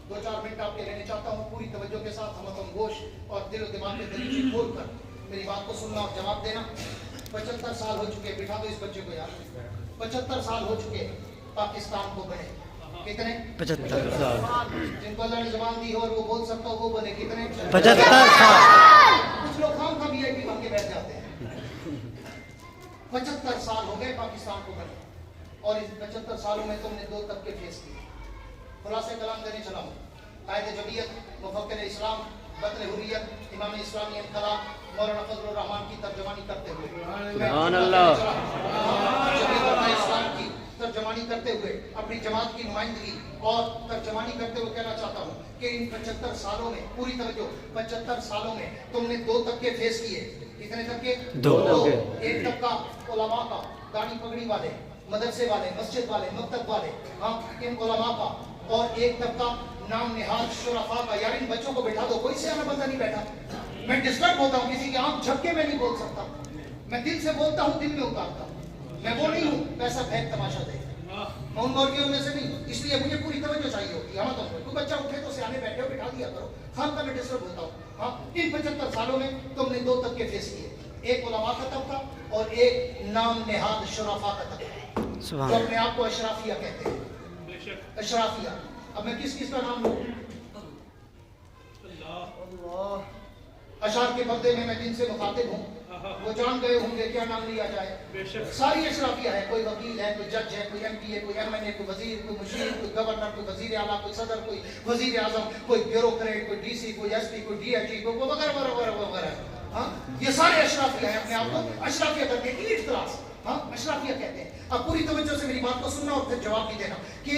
Speaker 1: 2-4 मिनट आपके लेने चाहता हूँ, पूरी तवज्जो के साथ हम गोश और दिल और दिमाग के दरीचे खोल कर मेरी बात को सुनना और जवाब देना। 75 साल हो चुके, बिठा दो इस बच्चे को यार, 75 साल हो चुके पाकिस्तान को बने। कितने?
Speaker 2: 75 साल।
Speaker 1: जिनको अल्लाह ने ज़बान दी हो और वो बोल सकता हो वो बने कितने?
Speaker 2: 75 साल।
Speaker 1: कुछ लोग खाम खा VIP बन के बैठ जाते हैं। 75 साल हो गए पाकिस्तान को बने, और इस 75 सालों में तुमने 2 तबके फेस किए। खुलासे कलाम देने चला हूँ। कायद जमीयत, मुफक्किर इस्लाम, बदर हुर्रियत, इमाम इस्लामी इनकलाब, मौलाना फजलुर रहमान की तर्जमानी करते हुए,
Speaker 2: सुभान अल्लाह।
Speaker 1: इस्लाम की तर्जमानी करते हुए, अपनी जमात की नुमाइंदगी और तर्जमानी करते हुए कहना चाहता हूँ कि इन 75 सालों में, पूरी तवज्जो, 75 सालों में तुमने 2 तबके फेस किए। कितने तबके?
Speaker 2: 2 तबके।
Speaker 1: एक तबका उलमा का, दाढ़ी पगड़ी वाले, मदरसे वाले, मस्जिद वाले, मकतब वाले, हाँ, इन उलमा का, और एक तबका नाम निहाल शुरफा का। यार इन बच्चों को बैठा दो, कोई सियाना बंदा नहीं बैठा। मैं डिस्टर्ब होता हूँ, किसी की आंख झपके में नहीं बोल सकता, मैं दिल से बोलता हूँ, दिल में उतारता हूँ। मैं वो नहीं हूँ पैसा फेंक तमाशा दे, मैं उन मौलवियों में से नहीं, इसलिए मुझे पूरी तवज्जो चाहिए होती है। हाँ, तो कोई बच्चा उठे तो सियाने बैठे हो, बिठा दिया करो, खाम का मैं डिस्टर्ब होता हूँ। हाँ, इन 75 सालों में तुमने 2 तबके फेस किए, एक उलमा का तबका और एक नाम नेहाद शुरफा का तबका, जो अपने आप को अशराफिया कहते हैं। अशराफिया, अब मैं किस किस का नाम लूं? अशार के पर्दे में मैं जिनसे मुखातिब हूँ वो जान गए होंगे क्या नाम लिया जाए। सारी अशराफिया है, कोई वकील है, कोई जज है, कोई MP है, कोई MLA, कोई वजीर, कोई मुशीर, कोई गवर्नर, कोई वजीर आला, कोई सदर, कोई वजीर आजम, कोई ब्यूरोक्रेट, कोई DC, कोई SP, कोई DIG, कोई वगैरह वगैरह वगैरह। हाँ, ये सारे अशराफिया है, अपने आप को अशराफिया करते हैं, इलीट क्लास, हाँ, अशराफिया कहते हैं। अब पूरी तवज्जो से मेरी बात को सुनना और फिर जवाब भी देना कि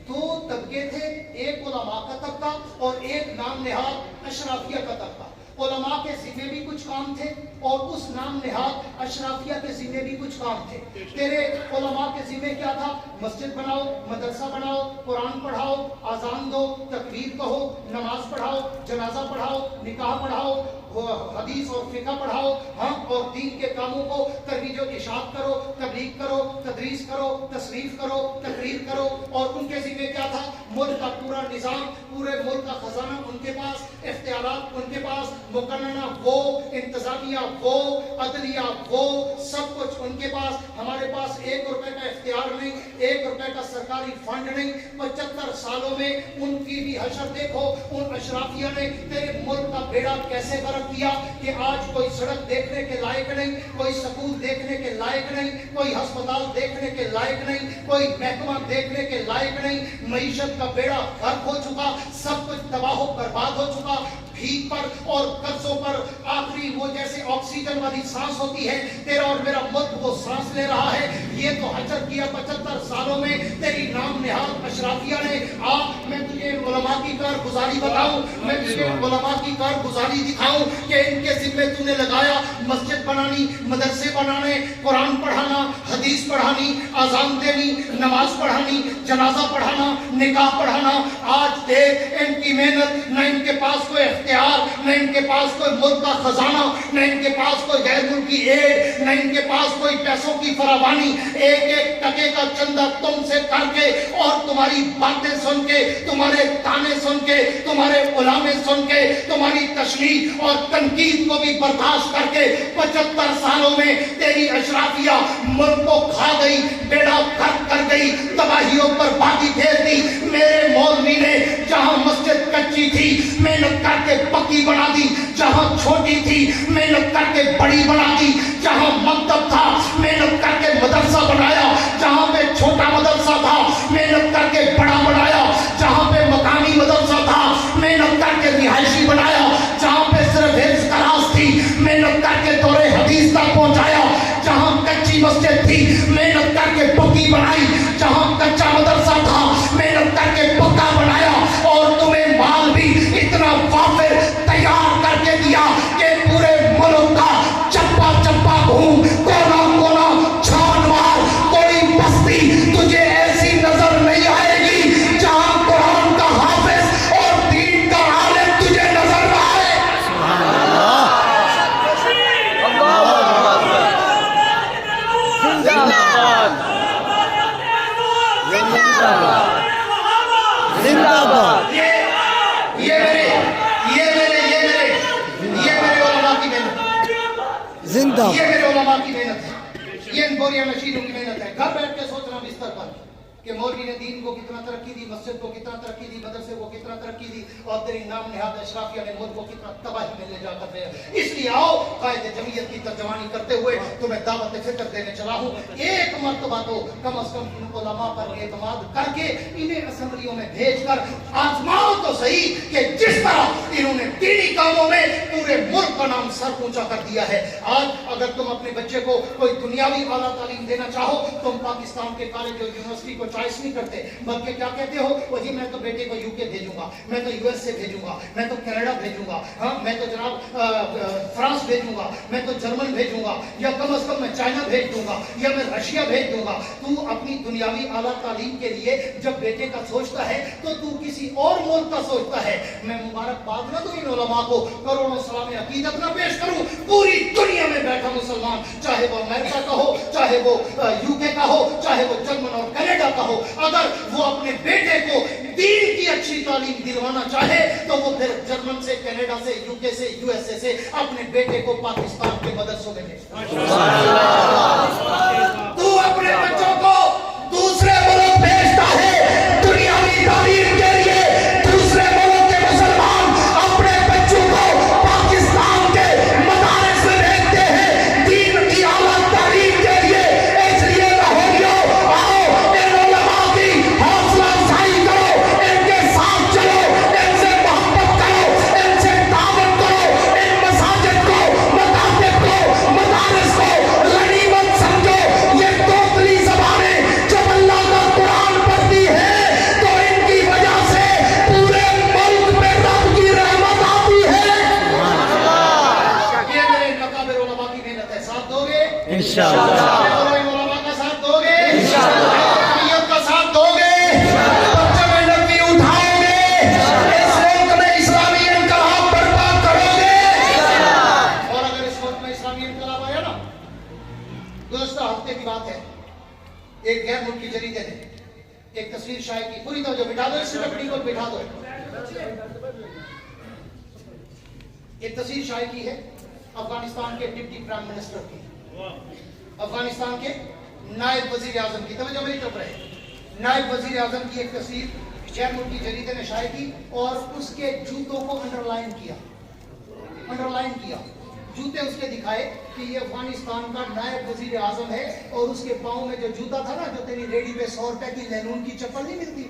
Speaker 1: 2 तबके थे, एक उलमा का तबका और एक नाम निहाद अशराफिया का तबका। उलमा के जिम्मे भी कुछ काम थे और उस नाम निहाद अशराफिया के जिम्मे भी कुछ काम थे। तेरे उलमा के जिम्मे क्या था? मस्जिद बनाओ, मदरसा बनाओ, कुरान पढ़ाओ, आजान दो, तकबीर कहो, नमाज पढ़ाओ, जनाजा पढ़ाओ, निकाह पढ़ाओ, हदीस और फिक़ह पढ़ाओ, हाँ, और दीन के कामों को तरवीज और इशाअत करो, तबलीग करो, तदरीस करो, तसनीफ करो, तकरीर करो। और उनके जिम्मे क्या था? मुल्क का पूरा निज़ाम, पूरे मुल्क का खजाना उनके पास, इख्तियारात उनके पास, मुकन्ना वो, इंतजामिया वो, अदलिया वो, सब कुछ उनके पास। हमारे पास 1 रुपए का इख्तियार नहीं, 1 रुपए का सरकारी फंड नहीं। 75 सालों में उनकी भी हशर देखो। उन अशराफिया ने तेरे मुल्क का बेड़ा कैसे गर्क किया कि आज कोई सड़क देखने के लायक नहीं, कोई स्कूल देखने के लायक नहीं, कोई अस्पताल देखने के लायक नहीं, कोई महकमा देखने के लायक नहीं। मईशत का बेड़ा गर्क हो चुका, सब कुछ तबाह बर्बाद हो चुका। भीख पर और कर्जों पर आखिरी वो जैसे ऑक्सीजन वाली सांस होती है, तेरा और मेरा मुल्क वो सांस ले रहा है। ये तो हजर किया 75 सालों में तेरी नाम निहाद अशराफिया ने। मैं तुझे उलमा की कारगुजारी बताऊं, मैं तुझे उलमा की कारगुजारी दिखाऊं कि इनके जिम्मे तूने लगाया मस्जिद बनानी, मदरसे बनाने, कुरान पढ़ाना, हदीस पढ़ानी, आजान देनी, नमाज पढ़ानी, जनाजा पढ़ाना, निकाह पढ़ाना। आज देख इनकी मेहनत, न इनके पास कोई इख्तियार, न इनके पास कोई मुल्क का खजाना, न इनके पास कोई गैर मुल्की एड, न इनके पास कोई पैसों की फरावानी। 1-1 टके का चंदा तुमसे करके और तुम्हारी बातें सुन के, तुम्हारे ताने सुन के, तुम्हारे उलामे सुन के, तुम्हारी तशरीह और तनकीद को भी बर्दाश्त करके 75 सालों में तेरी अशराफिया मुल्क को खा गई, बेड़ा गर्क कर गई, तबाहियों पर बागी फेर दी। मेरे मौलवी ने जहां मस्जिद कच्ची थी मेहनत करके पक्की बना दी, जहां छोटी थी मेहनत करके बड़ी बना दी, जहां मकतब था मेहनत करके मदरसा बनाया, जहां पे छोटा मदरसा था मेहनत करके बड़ा बनाया, जहां पे मकानी मदरसा था मेहनत करके रिहायशी बनाया, जहां पे सिर्फ हिफ्ज़ क्लास थी मेहनत करके दौरे हदीस तक पहुंचाया, जहां कच्ची मस्जिद थी मेहनत करके पक्की बनाई, जहां
Speaker 4: सादा
Speaker 1: ये मेरे उलमा की मेहनत है, ये इन बोरिया नशीरों की मेहनत है। घर बैठ के सोचना बिस्तर पर कि मौलवी ने दीन को कितना तरक्की दी, मस्जिद को कितना तरक्की दी, मदरसे को कितना तरक्की दी, और तेरी नाम निहाद अशराफिया ने मुल्क को कितना तबाही में ले जाकर दिया। इसलिए आओ कायदे जमीयत की तर्जमानी करते हुए तुम्हें दावत फिक्र देने चला हूँ। एक मर्तबा तो कम अज कम इन उलमा पर एतमाद करके इन्हें असेंबलियों में भेजकर आजमाओ तो सही कि जिस तरह इन्होंने दीनी कामों में पूरे मुल्क का नाम सर ऊंचा कर दिया है। आज अगर तुम अपने बच्चे को कोई दुनियावी आला तालीम देना चाहो, तुम पाकिस्तान के कॉलेज और यूनिवर्सिटी को चॉइस नहीं करते, बल्कि क्या कहते हो, वो जी मैं तो बेटे को यूके भेजूंगा, मैं तो यूएस से भेजूंगा, मैं तो कनाडा भेजूंगा, हाँ मैं तो जनाब फ्रांस भेजूंगा, मैं तो जर्मन भेजूंगा, या कम से कम मैं चाइना भेज दूंगा, या मैं रशिया भेज दूंगा। तू अपनी दुनियावी आला तालीम के लिए जब बेटे का सोचता है तो तू किसी और मुल्क का सोचता है। मैं मुबारकबाद ना दूं इन उलमा को, करोड़ों सलाम अकीदत ना पेश करूं। पूरी दुनिया में बैठा मुसलमान, चाहे वो अमेरिका का हो, चाहे वो यूके का हो, चाहे वो जर्मन और कनाडा का हो, अगर वो अपने बेटे को दीन की अच्छी तालीम दिलवाना चाहे तो वो फिर जर्मन से, कनाडा से, यूके से, यूएसए से अपने बेटे को पाकिस्तान के मदरसों में भेजता। तू अपने बच्चों को दूसरे मुल्क भेजता है दुनियावी तालीम के लिए, दूसरे मुल्क के मुसलमान अपने बच्चों को पाकिस्तान के मदारिस में भेजते हैं दीन की आला तालीम के लिए। इसलिए लाहौरियों आओ इन उलमा की हौसला अफजाई करो, इनके साथ चलो, इनसे मोहब्बत करो, इनसे दावत करो, इन मसाजिद को, मकातिब को, मदारिस को गनीमत समझो। ये तोतली ज़बानें जब अल्लाह का कुरान पढ़ती है तो इनकी वजह से पूरे मुल्क पे रब की रहमत आती है। ये मेरे नकाबिर उलमा की मेहनत है, साथ दोगे
Speaker 2: इंशाअल्लाह।
Speaker 1: मेरे उलमा का साथ दोगे इंशाअल्लाह, जमीयत का साथ दोगे, बच्चों में नबी उठाओगे, इस मुल्क में इस्लामी इनकलाब बर्पा करोगे। और अगर इस मुल्क में इस्लामी इनकलाब आया ना, गुज़श्ता हफ्ते की बात है, एक गैर मुल्की जरीदे ने एक तस्वीर शाये की, पूरी तवज्जो बिठा दो, इस लकड़ी को बिठा दो। एक तस्वीर शाये की है अफगानिस्तान के डिप्टी प्राइम मिनिस्टर की, अफगानिस्तान के नायब वजीर आजम की, तवज्जो मेरी तरफ रहे, नायब वजीर आजम की एक तस्वीर गैर मुल्की जरीदे ने शाये की और उसके जूतों को अंडरलाइन किया, जूते उसके दिखाए कि ये अफगानिस्तान का नायब वजीर आजम है, और उसके पाँव में जो जूता था ना, जो तेरी रेडी पे 100 रुपए की लैनून की चप्पल नहीं मिलती,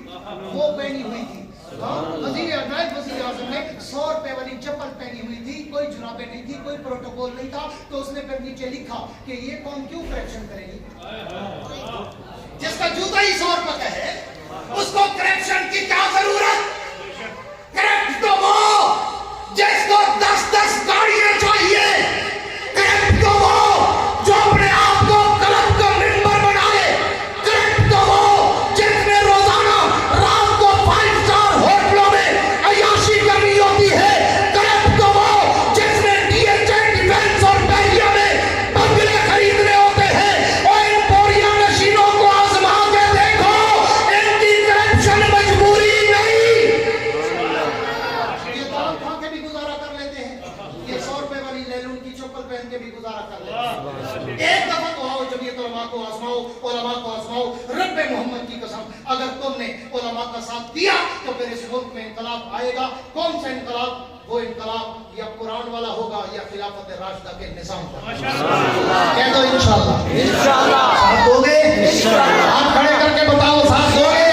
Speaker 1: वो पहनी हुई थी। नायब वजीर आजम ने 100 रुपए वाली चप्पल पहनी हुई थी, कोई जुराबें नहीं थी, कोई प्रोटोकॉल नहीं था। तो उसने फिर नीचे लिखा कि ये कौन क्यों करप्शन करेगी, जिसका जूता ही 100 रुपए का है उसको करप्शन की क्या जरूरत। करप्ट तो वो जिसको 10-10 गाड़ियां चाहिए, करप्ट तो वो जो अपने आप को क्लब का मेंबर बनाए, करप्ट तो वो जिसने रोजाना रात को 5 स्टार होटलों में अय्याशी करनी होती है, करप्ट तो वो जिसने डीएचए डिफेंस और बैरिया में बंगले खरीदने होते हैं। और इन बोरिया नशीनों को आजमा के देखो, इनकी करप्शन मजबूरी नहीं। ये दाल खा के भी गुजारा कर लेते हैं, ये 100 रुपए वाली लैलून की चप्पल पहन के भी गुजारा कर लेते हैं। एक दफा तो आओ जमीयत उलमा को आजमाओ, उलमा को आजमाओ, रब्बे मोहम्मद की कसम, अगर तुमने उलमा का साथ दिया तो फिर इस मुल्क में इनकलाब आएगा। कौन सा इनकलाब? वो इनकलाब या कुरान वाला होगा या खिलाफत राशिदा के निजाम का। कह दो इंशाअल्लाह, साथ दोगे? हाथ खड़े करके बताओ, साथ दोगे?